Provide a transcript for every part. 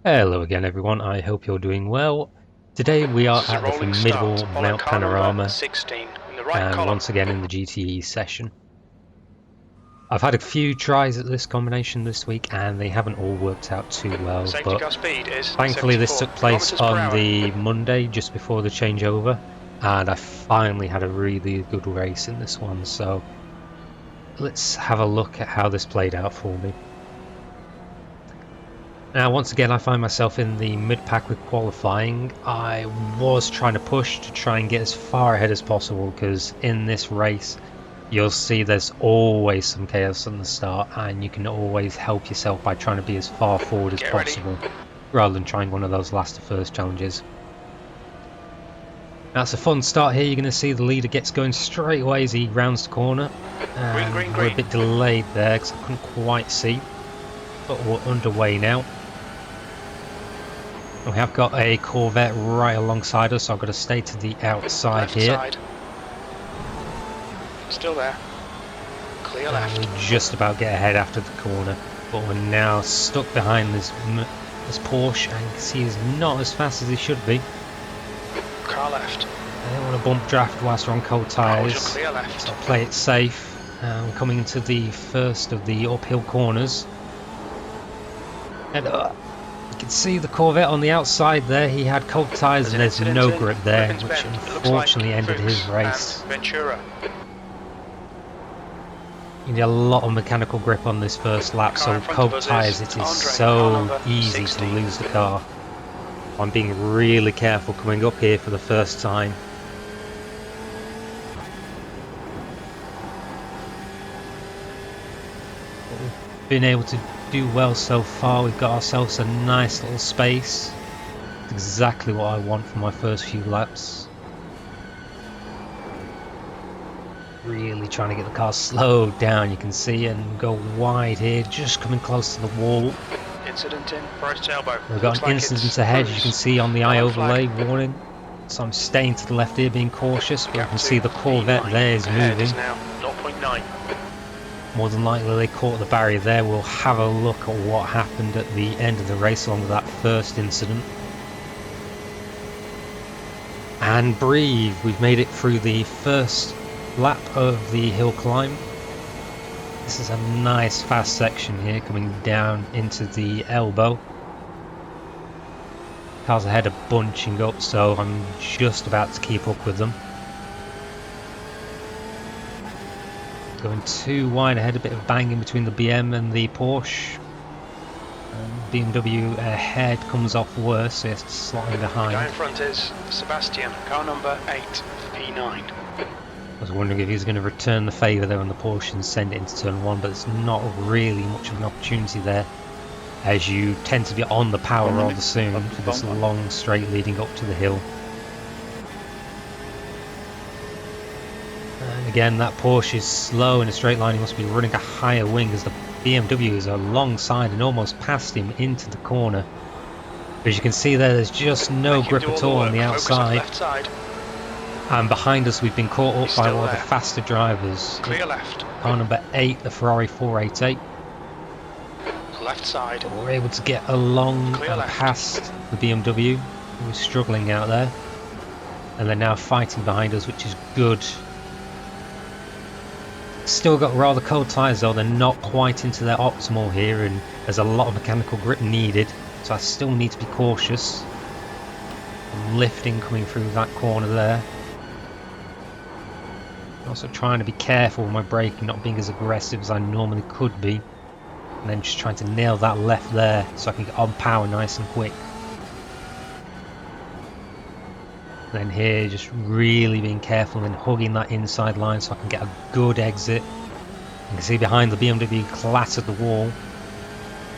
Hello again everyone, I hope you're doing well. Today we are This is a at the rolling start. formidable Follow Mount car number Panorama 16 in the right and column. once again in the GTE session. I've had a few tries at this combination this week and they haven't all worked out too well, Safety but car speed is thankfully this 74 took place kilometers per on hour. the Monday just before the changeover and I finally had a really good race in this one, so let's have a look at how this played out for me. Now, once again, I find myself in the mid-pack with qualifying. I was trying to push to try and get as far ahead as possible because in this race, you'll see there's always some chaos on the start and you can always help yourself by trying to be as far forward as Get ready. possible rather than trying one of those last to first challenges. Now, it's a fun start here. You're going to see the leader gets going straight away as he rounds the corner. Green, green, We're a green. bit delayed there because I couldn't quite see, but we're underway now. We have got a Corvette right alongside us, so I've got to stay to the outside Left here. side. Still there. Clear And left. we just about get ahead after the corner, but we're now stuck behind this Porsche, and you can see he's not as fast as he should be. Car left. I don't want to bump draft whilst we're on cold tyres, Clear left. so I'll play it safe. We're coming into the first of the uphill corners. And you can see the Corvette on the outside there. He had cold tyres and there's no grip there, which unfortunately ended his race. Ventura. You need a lot of mechanical grip on this first lap, so cold tyres it is so easy to lose the car. I'm being really careful coming up here for the first time. We've been able to do well so far. We've got ourselves a nice little space. Exactly what I want for my first few laps. Really trying to get the car slowed down, you can see, and go wide here, just coming close to the wall. Incident in right tailboat. We've got an incident ahead, as you can see on the eye overlay warning. So I'm staying to the left here, being cautious, but you can see the Corvette there is moving. Now 0.9. More than likely they caught the barrier there. We'll have a look at what happened at the end of the race along with that first incident. And breathe, we've made it through the first lap of the hill climb. This is a nice fast section here coming down into the elbow. Cars ahead are bunching up, so I'm just about to keep up with them. Going too wide ahead, a bit of banging between the BM and the Porsche. BMW ahead comes off worse, so it's slotting behind. Guy in front is Sebastian, car number 8, P9. I was wondering if he was going to return the favour there on the Porsche and send it into turn 1, but there's not really much of an opportunity there, as you tend to be on the power rather soon for this long straight leading up to the hill. And again, that Porsche is slow in a straight line. He must be running a higher wing as the BMW is alongside and almost past him into the corner. As you can see there's just no grip at all on the outside. And behind us we've been caught up by one of the faster drivers. Clear left. Car number 8, the Ferrari 488. Left side. But we're able to get along and past the BMW, who was struggling out there. And they're now fighting behind us, which is good. Still got rather cold tyres though, they're not quite into their optimal here and there's a lot of mechanical grip needed, so I still need to be cautious. I'm lifting coming through that corner there. Also trying to be careful with my braking, not being as aggressive as I normally could be, and then just trying to nail that left there so I can get on power nice and quick. Then here, just really being careful and hugging that inside line so I can get a good exit. You can see behind the BMW clattered the wall.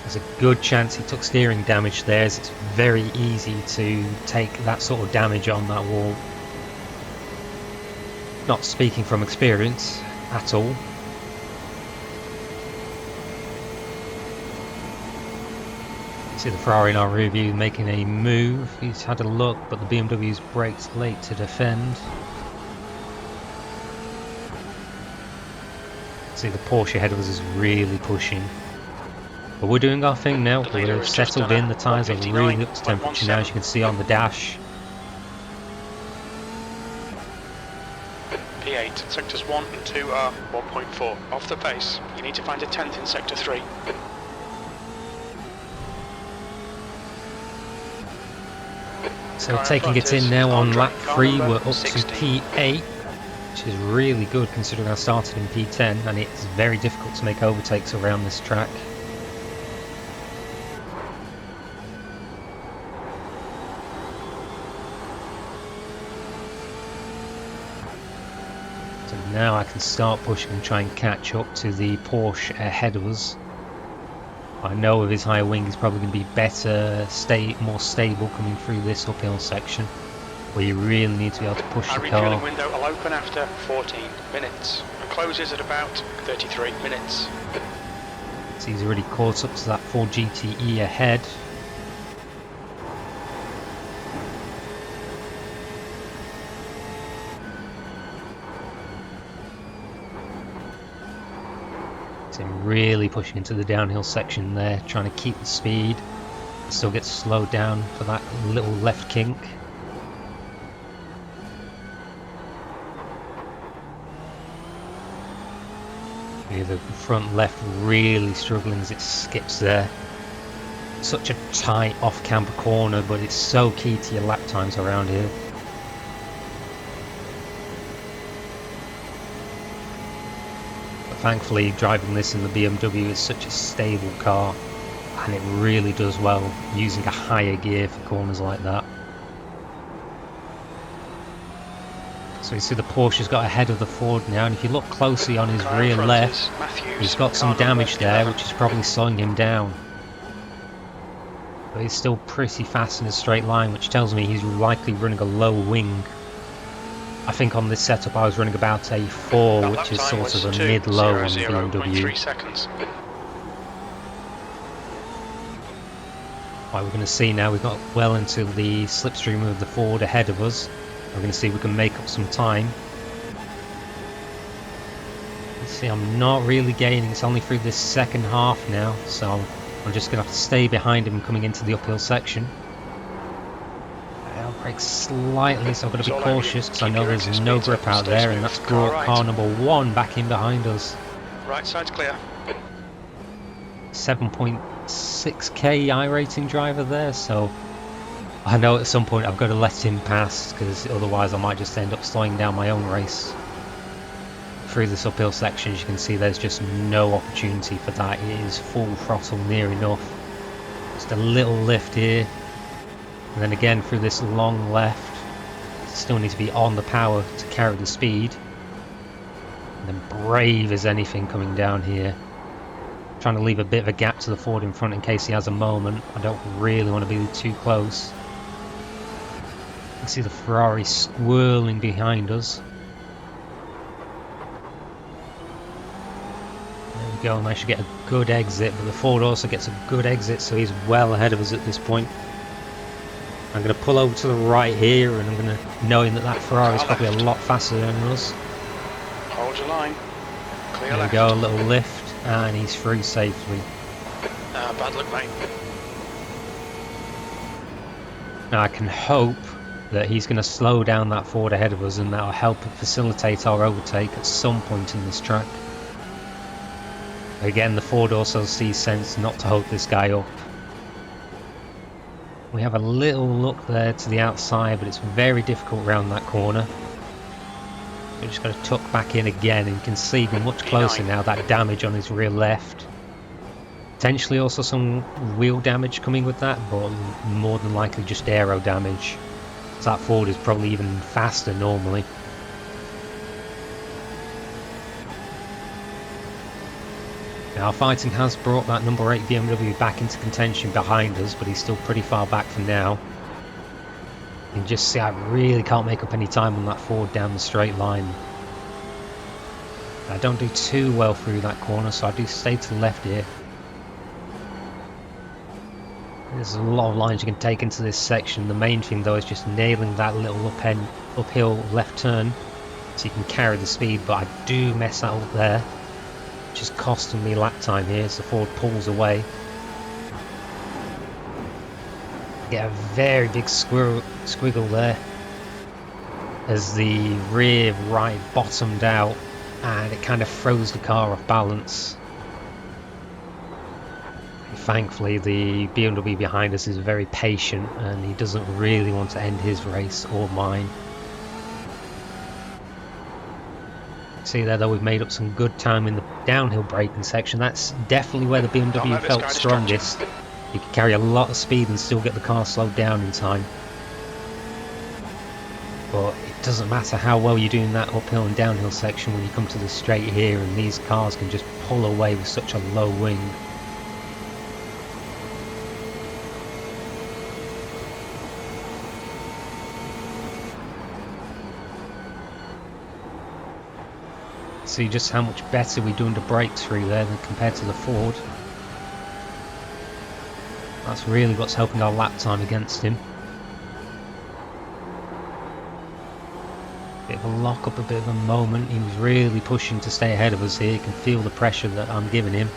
There's a good chance he took steering damage there, as it's very easy to take that sort of damage on that wall. Not speaking from experience at all. See the Ferrari in our rear view making a move. He's had a look, but the BMW's brakes late to defend. See the Porsche ahead of us is really pushing. But we're doing our thing now. The leader We're has just settled done in. The tyres are really up to temperature now, as you can see on the dash. P8, sectors 1 and 2 are 1.4 off the pace. You need to find a 10th in sector 3. So Car taking front it in is now on Andre, lap car 3, number we're up 16. to P8, which is really good considering I started in P10, and it's very difficult to make overtakes around this track. So now I can start pushing and try and catch up to the Porsche ahead of us. I know with his higher wing he's probably going to be better, more stable coming through this uphill section, where you really need to be able to push Our the refueling car. window will open after 14 minutes and closes at about 33 minutes. So he's already caught up to that Ford GTE ahead. So I'm really pushing into the downhill section there, trying to keep the speed. Still get slowed down for that little left kink. The front left really struggling as it skips there. Such a tight off-camber corner, but it's so key to your lap times around here. But thankfully, driving this in the BMW is such a stable car, and it really does well using a higher gear for corners like that. So you see the Porsche's got ahead of the Ford now, and if you look closely on his rear left, he's got some damage there, which is probably slowing him down. But he's still pretty fast in a straight line, which tells me he's likely running a low wing. I think on this setup I was running about a 4, which is sort of a mid-low on the BMW. Seconds. Right, we're going to see now we've got well into the slipstream of the Ford ahead of us. We're going to see if we can make up some time. You see, I'm not really gaining. It's only through this second half now, so I'm just going to have to stay behind him coming into the uphill section. I'll brake slightly, so I've got to be cautious because I know there's no grip out there, and that's brought car number 1 back in behind us. Right side's clear. 7.6k iRacing driver there, so I know at some point I've got to let him pass, because otherwise I might just end up slowing down my own race. Through this uphill section, as you can see, there's just no opportunity for that. It is full throttle near enough. Just a little lift here, and then again through this long left. Still need to be on the power to carry the speed. And then brave as anything coming down here. Trying to leave a bit of a gap to the Ford in front in case he has a moment. I don't really want to be too close. You can see the Ferrari swirling behind us. There we go, I managed to get a good exit, but the Ford also gets a good exit, so he's well ahead of us at this point. I'm going to pull over to the right here, and I'm going to, knowing that Ferrari is probably a lot faster than us. Hold your line. Clear There we left. go, a little lift, and he's through safely. Bad luck, mate. Now I can hope that he's going to slow down that Ford ahead of us, and that'll help facilitate our overtake at some point in this track. Again, the Ford also sees sense not to hold this guy up. We have a little look there to the outside, but it's very difficult around that corner. We're just going to tuck back in again, and you can see we're much closer now, that damage on his rear left. Potentially also some wheel damage coming with that, but more than likely just aero damage. So that Ford is probably even faster normally. Now fighting has brought that number 8 BMW back into contention behind us, but he's still pretty far back for now. You can just see I really can't make up any time on that Ford down the straight line. I don't do too well through that corner, so I do stay to the left here. There's a lot of lines you can take into this section. The main thing though is just nailing that little uphill left turn so you can carry the speed, but I do mess that up there, which is costing me lap time here as the Ford pulls away. Get a very big squiggle there as the rear right bottomed out, and it kind of throws the car off balance. Thankfully, the BMW behind us is very patient and he doesn't really want to end his race or mine. See there though, we've made up some good time in the downhill braking section. That's definitely where the BMW felt strongest. You could carry a lot of speed and still get the car slowed down in time. But it doesn't matter how well you're doing that uphill and downhill section when you come to the straight here, and these cars can just pull away with such a low wing. See just how much better we do under brakes through there than compared to the Ford. That's really what's helping our lap time against him. Bit of a lock up, a bit of a moment. He was really pushing to stay ahead of us here. You can feel the pressure that I'm giving him.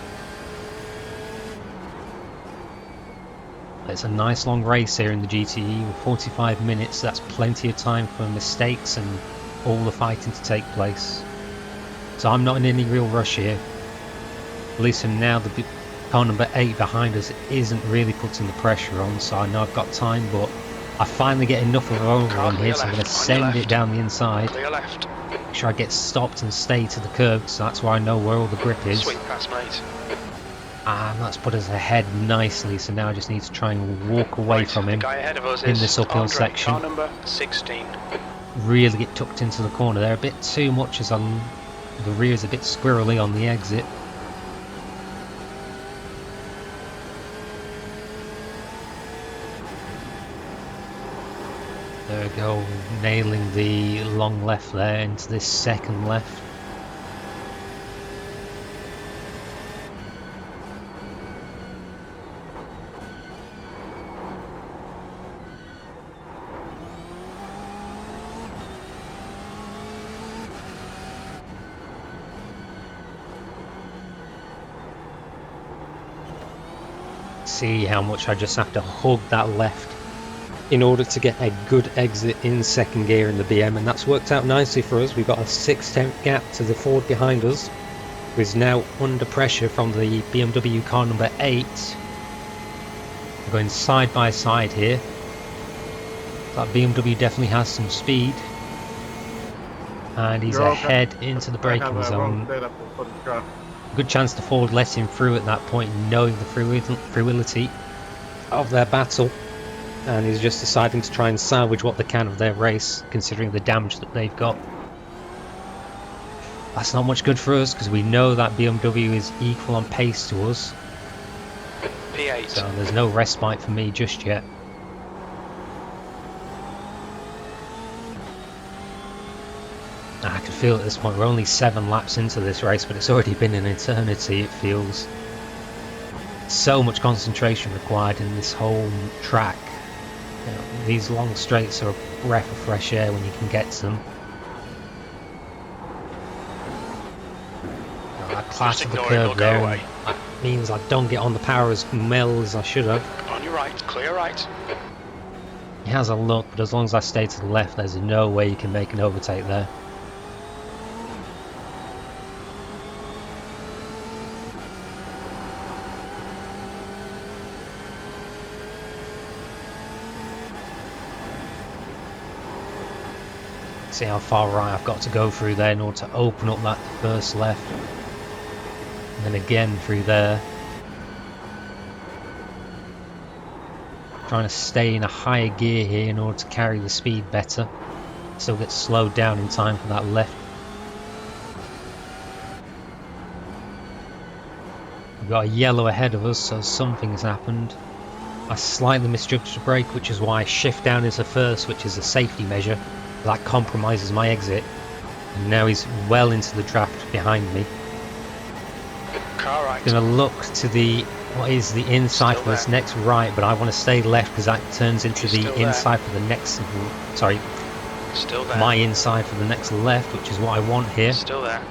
It's a nice long race here in the GTE with 45 minutes. That's plenty of time for mistakes and all the fighting to take place. So I'm not in any real rush here. At least for now, the car number 8 behind us isn't really putting the pressure on, so I know I've got time, but I finally get enough of an overrun here, so I'm going to send it down the inside. Make sure I get stopped and stay to the curb, so that's where I know where all the grip is. Sweet pass, mate. And that's put us ahead nicely, so now I just need to try and walk away from him in this uphill section. Car number 16. Really get tucked into the corner there a bit too much, as the rear is a bit squirrely on the exit. There we go, nailing the long left there into this second left. See how much I just have to hug that left in order to get a good exit in second gear in the BM, and that's worked out nicely for us. We've got a 6/10 gap to the Ford behind us, who is now under pressure from the BMW car number 8. We're going side by side here. That BMW definitely has some speed, and he's ahead into the braking zone. Good chance the Ford let him through at that point, knowing the frugality of their battle, and he's just deciding to try and salvage what they can of their race, considering the damage that they've got. That's not much good for us, because we know that BMW is equal on pace to us. P8. So there's no respite for me just yet. I can feel at this point we're only 7 laps into this race, but it's already been an eternity, it feels. So much concentration required in this whole track. You know, these long straights are a breath of fresh air when you can get to them. That clash of the curve there, that means I don't get on the power as well as I should have. On your right, clear right. He has a look, but as long as I stay to the left, there's no way you can make an overtake there. See how far right I've got to go through there in order to open up that first left, and then again through there. Trying to stay in a higher gear here in order to carry the speed better. Still get slowed down in time for that left. We've got a yellow ahead of us, so something has happened. I slightly misjudged the brake, which is why I shift down into first, which is a safety measure. That compromises my exit, and now he's well into the draft behind me. Car right. Going to look to the what is the inside for this next right, but I want to stay left because that turns into the inside for the next. Sorry, still there. My inside for the next left, which is what I want here. Still there.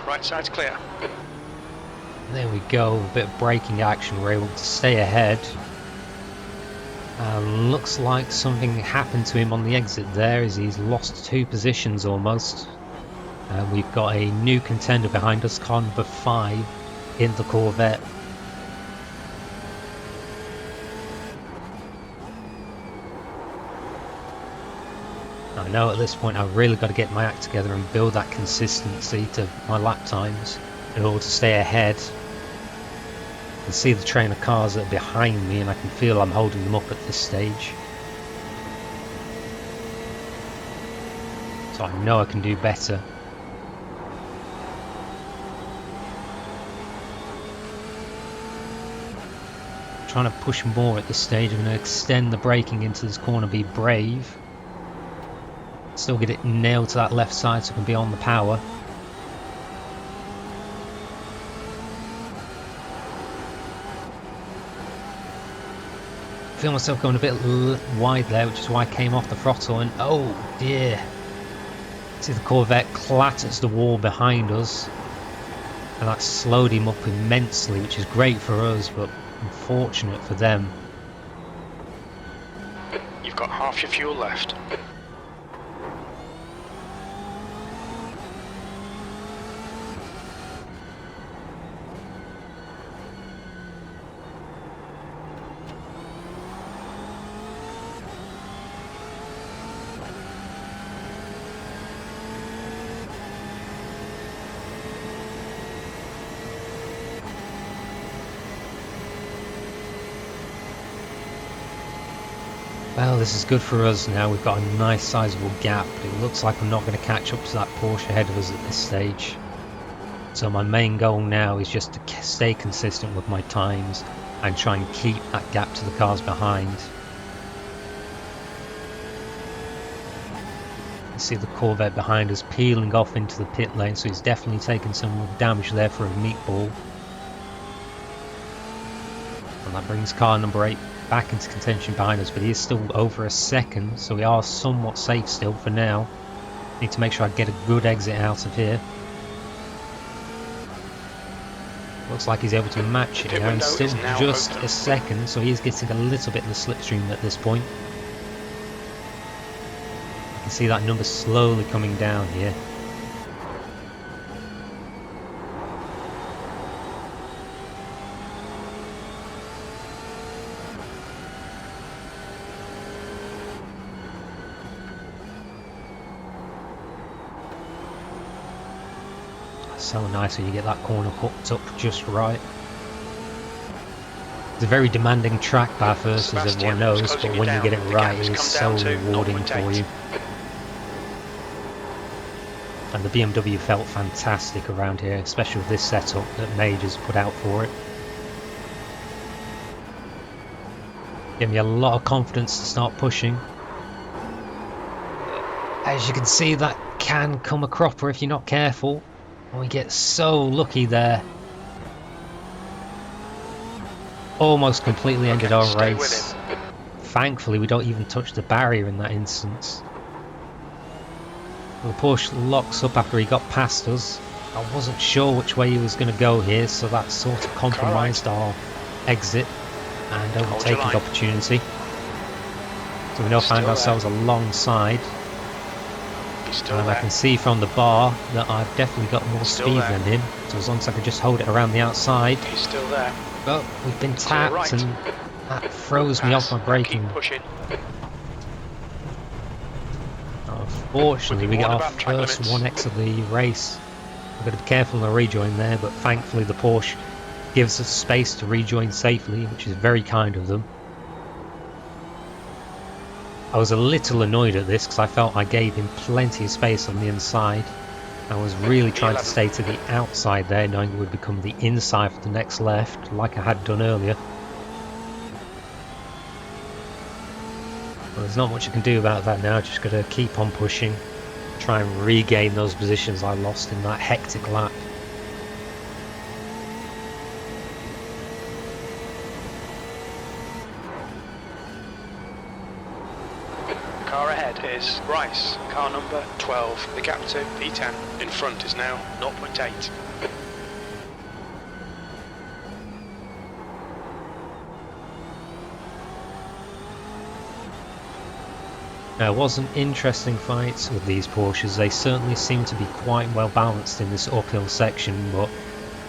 Right side's clear. There we go. A bit of braking action. We're able to stay ahead. Looks like something happened to him on the exit there, as he's lost 2 positions almost. We've got a new contender behind us, car number 5 in the Corvette. I know at this point I've really got to get my act together and build that consistency to my lap times in order to stay ahead. I can see the train of cars that are behind me and I can feel I'm holding them up at this stage. So I know I can do better. I'm trying to push more at this stage. I'm going to extend the braking into this corner, be brave. Still get it nailed to that left side so I can be on the power. I feel myself going a bit wide there, which is why I came off the throttle, and oh dear. See, the Corvette clatters the wall behind us, and that slowed him up immensely, which is great for us, but unfortunate for them. You've got half your fuel left. Well, this is good for us now. We've got a nice sizable gap, but it looks like I'm not going to catch up to that Porsche ahead of us at this stage. So my main goal now is just to stay consistent with my times and try and keep that gap to the cars behind. You see the Corvette behind us peeling off into the pit lane, so he's definitely taken some damage there for a meatball. And that brings car number 8 back into contention behind us, but he is still over a second, so we are somewhat safe still for now. Need to make sure I get a good exit out of here. Looks like he's able to match it now. He's still just a second, so he is getting a little bit in the slipstream at this point. You can see that number slowly coming down here. So nice when you get that corner hooked up just right. It's a very demanding track Bathurst, as everyone knows, but when you get it right, it is so rewarding for you. And the BMW felt fantastic around here, especially with this setup that Major's put out for it. Gave me a lot of confidence to start pushing. As you can see, that can come a cropper if you're not careful. We get so lucky there. Almost completely ended our race. Thankfully, we don't even touch the barrier in that instance. The Porsche locks up after he got past us. I wasn't sure which way he was going to go here, so that sort of compromised our exit and overtaking opportunity. So we now find ourselves alongside. And I can see from the bar that I've definitely got more speed than him, so as long as I can just hold it around the outside. He's still there. But we've been tapped and that throws me off my braking. Unfortunately, we get our first 1x of the race. I've got to be careful in the rejoin there, but thankfully the Porsche gives us space to rejoin safely, which is very kind of them. I was a little annoyed at this because I felt I gave him plenty of space on the inside. I was really trying to stay to the outside there, knowing it would become the inside for the next left, like I had done earlier. Well, there's not much you can do about that now, just got to keep on pushing, try and regain those positions I lost in that hectic lap. Car ahead is Rice, car number 12. The gap to P10 in front is now 0.8. It was an interesting fight with these Porsches. They certainly seem to be quite well balanced in this uphill section, but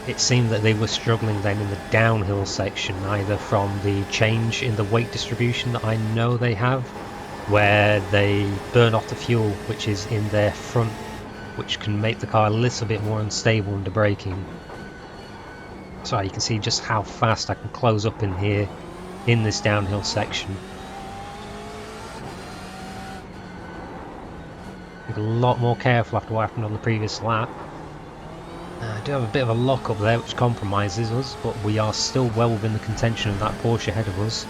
it seemed that they were struggling then in the downhill section, either from the change in the weight distribution that I know they have, where they burn off the fuel which is in their front, which can make the car a little bit more unstable under braking. So you can see just how fast I can close up in here in this downhill section. Be a lot more careful after what happened on the previous lap. I do have a bit of a lock up there which compromises us, but we are still well within the contention of that Porsche ahead of us.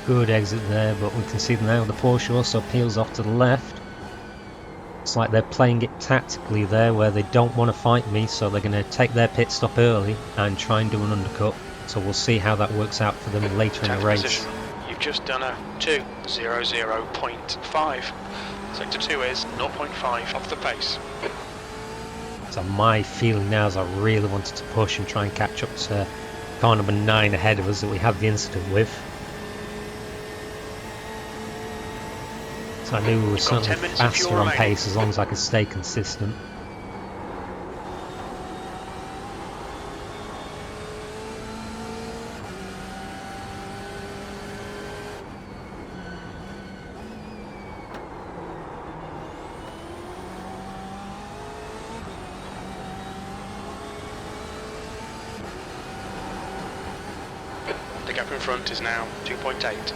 Good exit there, but we can see now the Porsche also peels off to the left. It's like they're playing it tactically there, where they don't want to fight me, so they're going to take their pit stop early and try and do an undercut. So we'll see how that works out for them later in the race. Position. You've just done a 2:00.5. Sector 2 is 0.5 off the pace. So my feeling now is I really wanted to push and try and catch up to car number 9 ahead of us that we had the incident with. I knew we were certainly faster on pace as long as I could stay consistent. The gap in front is now 2.8.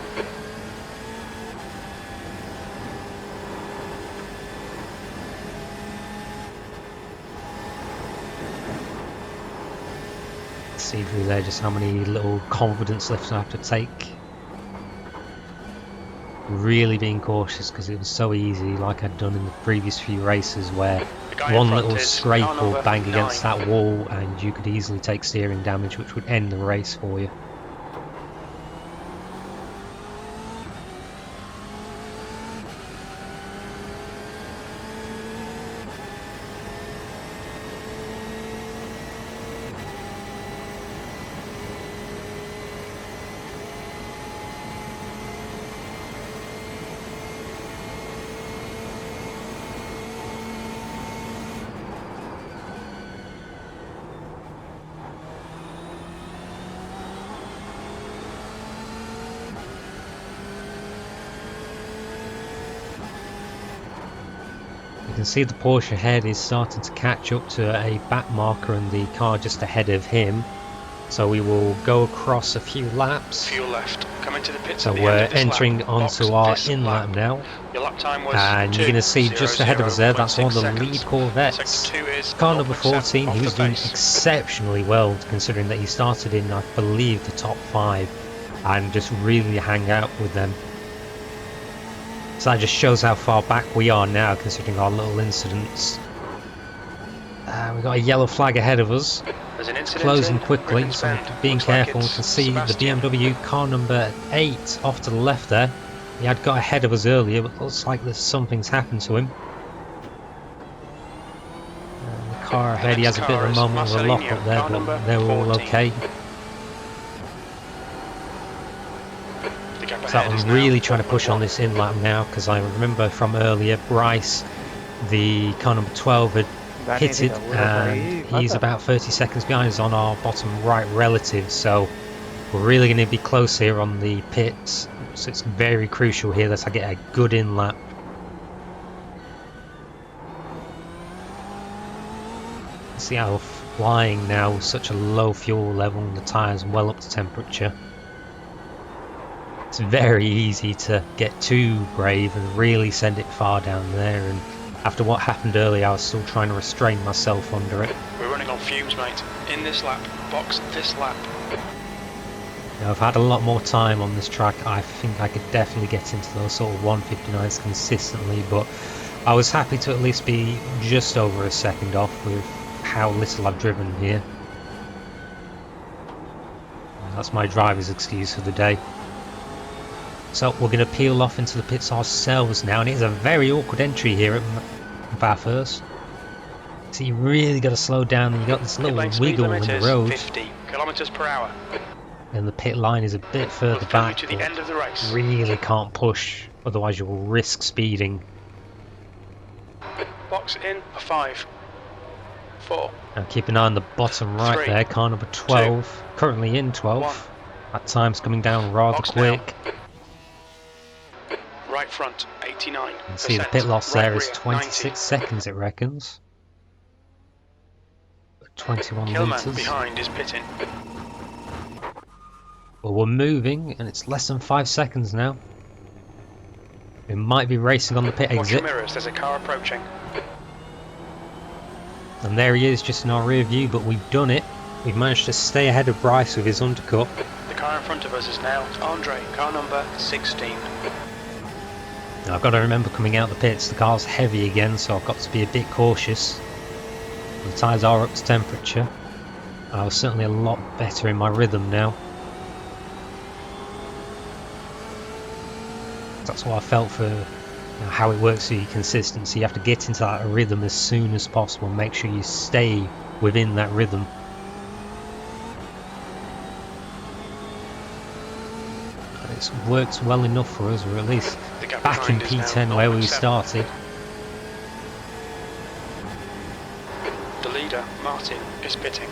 See through there just how many little confidence lifts I have to take. Really being cautious because it was so easy, like I'd done in the previous few races, where one little scrape or bang against that wall and you could easily take steering damage, which would end the race for you. You can see the Porsche ahead is starting to catch up to a back marker and the car just ahead of him. So we will go across a few laps. Fuel left. Come into the pits. So we're entering onto our in lap now. Your lap time was and you're going to see just ahead of us there, that's one of the lead Corvettes. Car number 14, he was doing exceptionally well considering that he started in, I believe, the top 5 and just really hang out with them. So that just shows how far back we are now considering our little incidents. We've got a yellow flag ahead of us, closing quickly, so being careful. We can see the BMW car number 8 off to the left there. He had got ahead of us earlier, but looks like something's happened to him. The car ahead, he has a bit of a moment with a lock up there, but they're all okay. So I'm really trying to push on this in lap now, because I remember from earlier, Bryce, the car number 12, had pitted and he's about 30 seconds behind us on our bottom right relative, so we're really going to be close here on the pits, so it's very crucial here that I get a good in lap. See how flying now with such a low fuel level and the tyres well up to temperature. It's very easy to get too brave and really send it far down there, and after what happened earlier I was still trying to restrain myself under it. We're running on fumes, mate. In this lap, box this lap. Now, I've had a lot more time on this track. I think I could definitely get into those sort of 159s consistently, but I was happy to at least be just over a second off with how little I've driven here. That's my driver's excuse for the day. So we're going to peel off into the pits ourselves now, and it's a very awkward entry here at Bathurst. So you really got to slow down, and you got this little wiggle in the road. 50 kilometers per hour. And the pit line is a bit further back. To the end of the race. Really can't push, otherwise you'll risk speeding. Box in for 5, 4. Now keep an eye on the bottom right 3, there, car number 12, currently in 12. 1. At times coming down rather Box quick. now. Right front, 89%. You can see the pit loss there is rear, 26 90. seconds, it reckons. 21 Killman litres. behind is pitting. Well, we're moving, and it's less than 5 seconds now. We might be racing on the pit Watch your exit. mirrors, there's a car approaching. And there he is, just in our rear view, but we've done it. We've managed to stay ahead of Bryce with his undercut. The car in front of us is now Andre, car number 16. Now, I've got to remember coming out the pits, the car's heavy again, so I've got to be a bit cautious. The tyres are up to temperature. I was certainly a lot better in my rhythm now. That's what I felt for how it works for your consistency. You have to get into that rhythm as soon as possible and make sure you stay within that rhythm. And it's worked well enough for us, or at least back in P10 where we started. The leader, Martin, is pitting.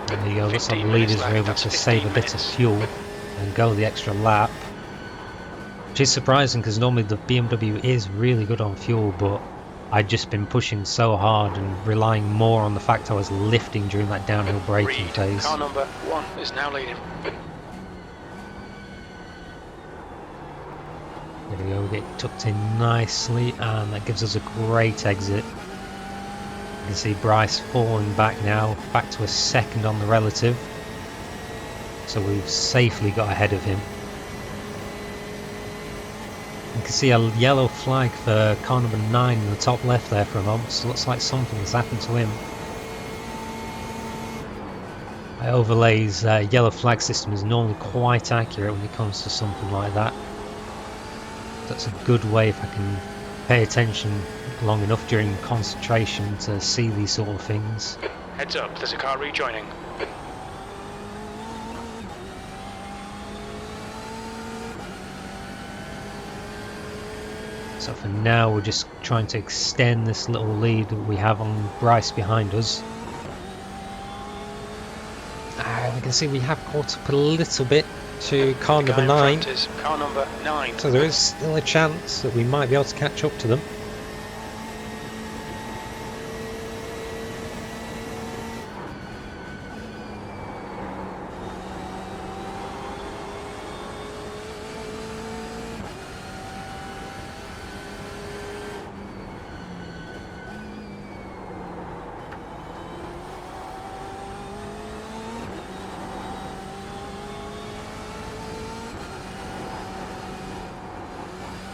There you go, looks like the leaders were able to save a bit of fuel and go the extra lap. Which is surprising because normally the BMW is really good on fuel, but I'd just been pushing so hard and relying more on the fact I was lifting during that downhill braking phase. Car number 1 is now leading. There we go, we get tucked in nicely, and that gives us a great exit. You can see Bryce falling back now, back to a second on the relative. So we've safely got ahead of him. You can see a yellow flag for car number 9 in the top left there for a moment, so it looks like something has happened to him. Overlay's yellow flag system is normally quite accurate when it comes to something like that. That's a good way if I can pay attention long enough during concentration to see these sort of things. Heads up, there's a car rejoining. So for now we're just trying to extend this little lead that we have on Bryce behind us. And we can see we have caught up a little bit to car number 9. Car number 9. So there is still a chance that we might be able to catch up to them.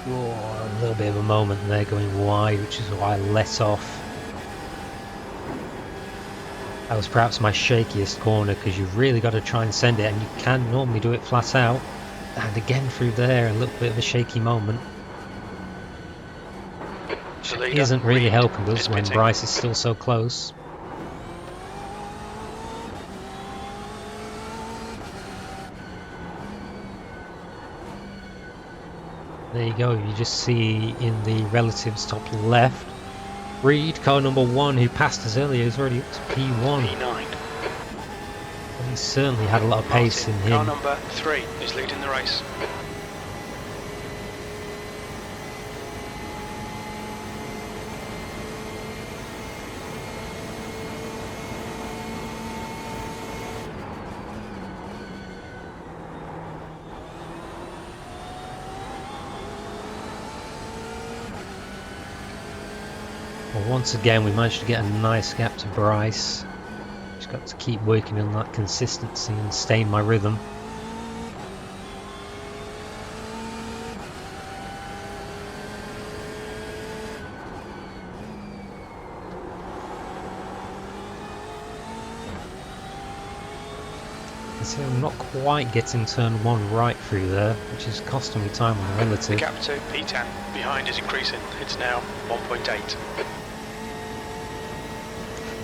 Whoa, a little bit of a moment there going wide, which is why I let off. That was perhaps my shakiest corner, because you've really got to try and send it, and you can normally do it flat out. And again through there, a little bit of a shaky moment. Which isn't really helping us when Bryce is still so close. There you go, you just see in the relatives top left, Reed, car number 1, who passed us earlier, is already up to P1. P9. And he certainly had a lot of pace in him. Car number 3 is leading the race. Well, once again we managed to get a nice gap to Bryce. Just got to keep working on that consistency and stay in my rhythm. can see I'm not quite getting turn 1 right through there, which is costing me time on the The relative. gap to P10 behind is increasing. It's now 1.8.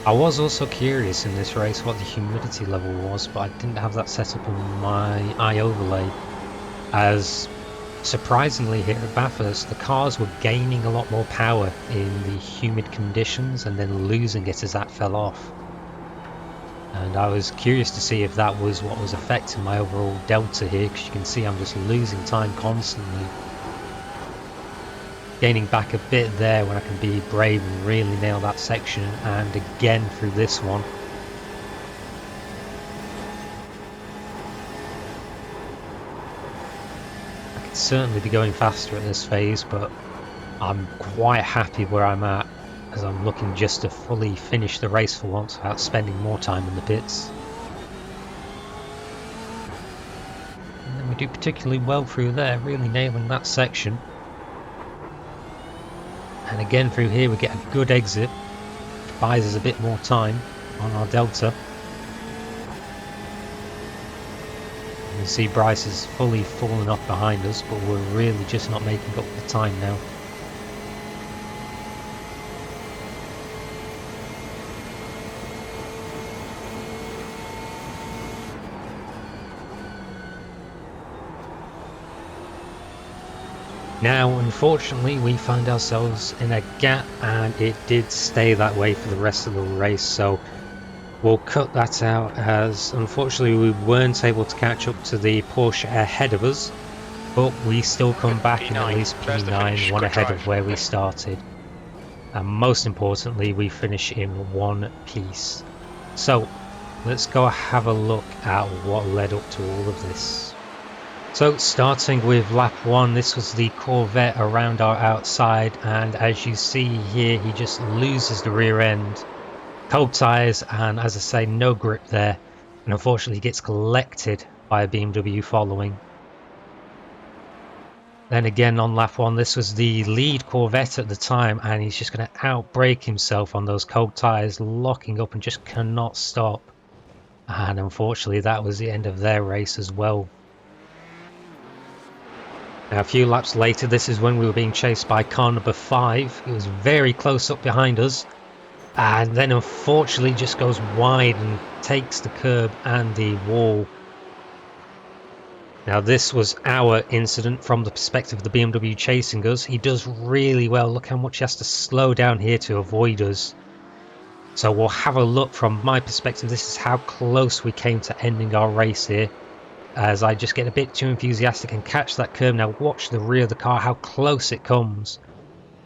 I was also curious in this race what the humidity level was, but I didn't have that set up on my iOverlay, as surprisingly here at Bathurst the cars were gaining a lot more power in the humid conditions and then losing it as that fell off. And I was curious to see if that was what was affecting my overall delta here, because you can see I'm just losing time constantly. Gaining back a bit there when I can be brave and really nail that section, and again through this one. I could certainly be going faster at this phase, but I'm quite happy where I'm at, as I'm looking just to fully finish the race for once without spending more time in the pits. And then we do particularly well through there, really nailing that section. And again through here we get a good exit, which buys us a bit more time on our delta. You can see Bryce is fully fallen off behind us, but we're really just not making up the time now. Now, unfortunately, we find ourselves in a gap, and it did stay that way for the rest of the race, so we'll cut that out, as unfortunately we weren't able to catch up to the Porsche ahead of us, but we still come back in at least P9, one ahead of where we started. And most importantly, we finish in one piece. So let's go have a look at what led up to all of this. So starting with lap 1, this was the Corvette around our outside, and as you see here, he just loses the rear end, cold tyres, and as I say, no grip there, and unfortunately gets collected by a BMW following. Then again on lap 1, this was the lead Corvette at the time, and he's just going to outbrake himself on those cold tyres, locking up and just cannot stop. And unfortunately that was the end of their race as well. Now a few laps later, this is when we were being chased by car number 5. It was very close up behind us, and then unfortunately just goes wide and takes the curb and the wall. Now this was our incident from the perspective of the BMW chasing us. He does really well. Look how much he has to slow down here to avoid us. So we'll have a look from my perspective. This is how close we came to ending our race here, as I just get a bit too enthusiastic and catch that curb. Now watch the rear of the car, how close it comes.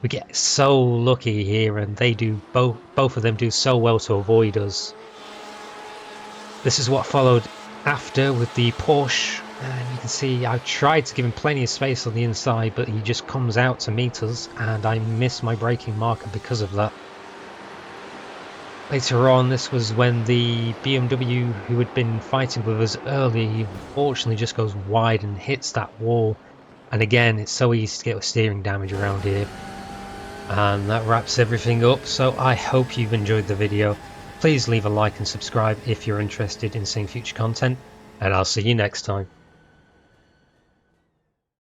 We get so lucky here, and they do both of them do so well to avoid us. This is what followed after with the Porsche, and you can see I tried to give him plenty of space on the inside, but he just comes out to meet us, and I missed my braking marker because of that. Later on, this was when the BMW who had been fighting with us earlier, he unfortunately just goes wide and hits that wall. And again, it's so easy to get with steering damage around here. And that wraps everything up, so I hope you've enjoyed the video. Please leave a like and subscribe if you're interested in seeing future content, and I'll see you next time.